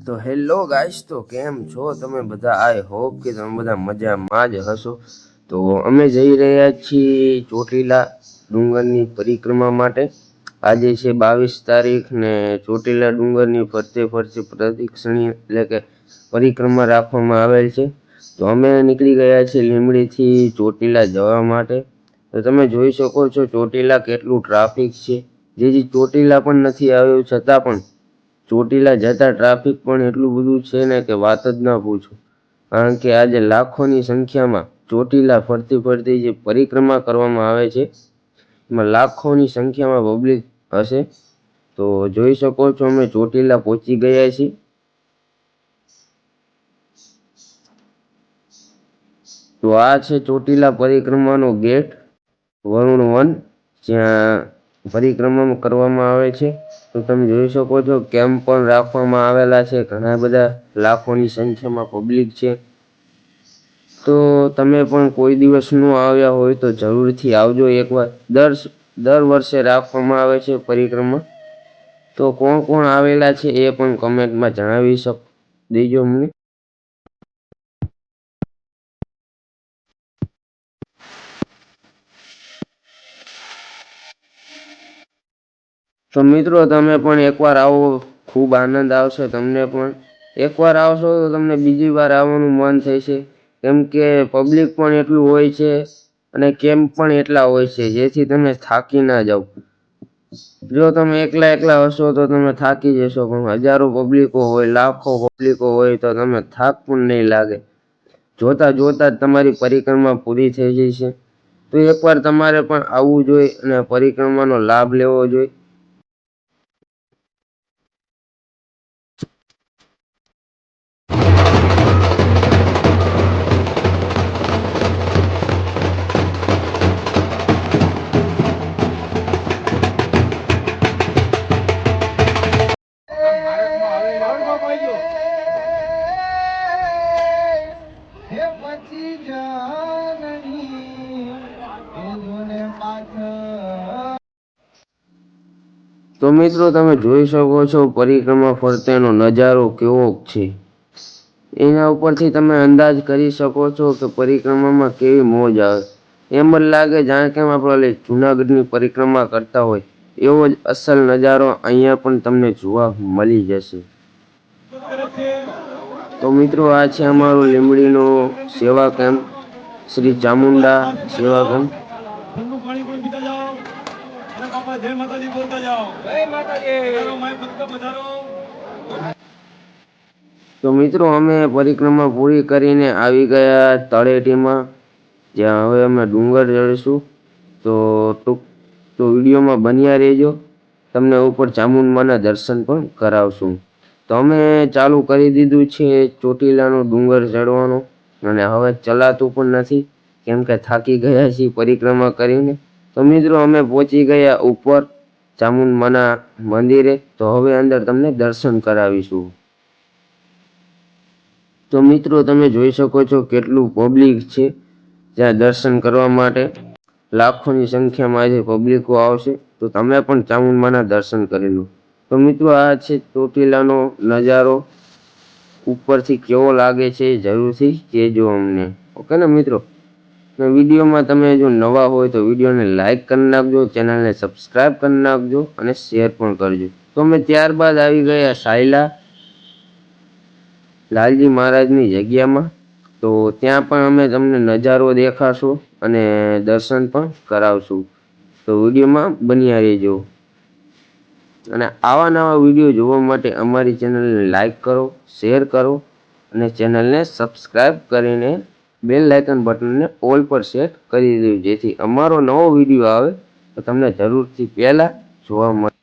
તો hello guys, તો કેમ છો તમે બધા? આઈ હોપ કે તમે બધા મજામાં જ હશો. તો અમે જઈ રહ્યા છીએ ચોટીલા ડુંગરની પરિક્રમા માટે. આજે છે 22 તારીખ ને ચોટીલા ડુંગરની ફરતે પ્રદક્ષિણી એટલે કે પરિક્રમા રાખવામાં આવેલ છે. તો અમે નીકળી ગયા છીએ લીંબડીથી ચોટીલા જવા માટે. તો તમે જોઈ શકો છો ચોટીલા કેટલું ટ્રાફિક છે. જેથી ચોટીલા પણ નથી આવ્યું છતાં પણ ચોટીલા જતા ટ્રાફિક પણ એટલું બધું છે ને કે વાત જ ના પૂછો. કારણ કે આજે લાખોની સંખ્યામાં ચોટીલા ફરતી જે પરિક્રમા કરવામાં આવે છે એમાં લાખોની સંખ્યામાં પબ્લિક હશે. તો જોઈ શકો છો અમે ચોટીલા પહોંચી ગયા છીએ. તો આ છે ચોટીલા પરિક્રમાનો ગેટ વરુણ 1, જ્યાં પરિક્રમા કરવામાં આવે છે. તો તમે જોઈ શકો છો કેમ્પ પણ રાખવામાં આવેલા છે. ઘણા બધા લાખોની સંખ્યામાં પબ્લિક છે. તો તમે પણ કોઈ દિવસ ન આવ્યા હોય તો જરૂરથી આવજો એકવાર. દર વર્ષે રાખવામાં આવે છે પરિક્રમા. તો કોણ કોણ આવેલા છે એ પણ કમેન્ટમાં જણાવી દેજો અમને. તો મિત્રો તમે પણ એકવાર આવો, ખૂબ આનંદ આવશે. તમને પણ એકવાર આવશો તો તમને બીજી વાર આવવાનું મન થશે. કેમ કે પબ્લિક પણ એટલું હોય છે અને કેમ્પ પણ એટલા હોય છે જેથી તમે થાકી ના જાવ. જો તમે એકલા હશો તો તમે થાકી જશો, પણ હજારો પબ્લિકો હોય, લાખો પબ્લિકો હોય તો તમે થાક પણ નહીં લાગે. જોતા જોતા જ તમારી પરિક્રમા પૂરી થઈ જશે. તો એકવાર તમારે પણ આવવું જોઈએ અને પરિક્રમાનો લાભ લેવો જોઈએ. તો મિત્રો તમે જોઈ શકો છો પરિક્રમા ફરતેનો નજારો કેવો છે. એના ઉપરથી તમે અંદાજ કરી શકો છો કે પરિક્રમામાં કેવી મોજ આવે. એમ જ લાગે જાણે કેમ આપણે જુનાગઢની પરિક્રમા કરતા હોય એવો જ અસલ નજારો અહીંયા પણ તમને જોવા મળી જશે. તો મિત્રો આ છે અમારું લીંબડીનો સેવા કેમ્પ, શ્રી ચામુંડા સેવા કેમ્પ. તો મિત્રો અમે પરિક્રમા પૂરી કરીને આવી ગયા તળેટીમાં, જ્યાં હવે અમે ડુંગર ચડીશું. તો વિડીયોમાં બન્યા રહેજો. તમને ઉપર ચામુંડમાના દર્શન પણ કરાવશું. તો અમે ચાલુ કરી દીધું છે ચોટીલાનો ડુંગર ચડવાનો, અને હવે ચલાતું પણ નથી કેમ કે થાકી ગયા છીએ પરિક્રમા કરીને. તો મિત્રો અમે પહોંચી ગયા ઉપર ચામુંડમાના મંદિરે. તો હવે અંદર તમને દર્શન કરાવીશું. તો મિત્રો તમે જોઈ શકો છો કેટલું પબ્લિક છે ત્યાં દર્શન કરવા માટે. લાખોની સંખ્યામાં આજે પબ્લિકો આવશે. તો તમે પણ ચામુંડમાના દર્શન કરી લો. તો મિત્રો આ છે ચોટીલાનો નજારો. ઉપરથી કેવો લાગે છે જરૂરથી કહેજો અમને. ઓકે ને મિત્રો? વિડીયોમાં તમે જો નવા હોય તો વિડીયોને લાઈક કરી નાખજો, ચેનલને સબસ્ક્રાઈબ કરી નાખજો અને શેર પણ કરજો. તો અમે ત્યારબાદ આવી ગયા સાયલા લાલજી મહારાજની જગ્યામાં. તો ત્યાં પણ અમે તમને નજારો દેખાશું અને દર્શન પણ કરાવશું. તો વિડીયોમાં બન્યા રહેજો. અને આવા નવા વિડીયો જોવા માટે અમારી ચેનલને લાઈક કરો, શેર કરો અને ચેનલને સબસ્ક્રાઈબ કરીને બેલ આઇકન બટનને ઓલ પર સેટ કરી દેજો, જેથી અમારો નવો વિડીયો આવે તો તમને જરૂરથી પહેલાં જોવા મળે.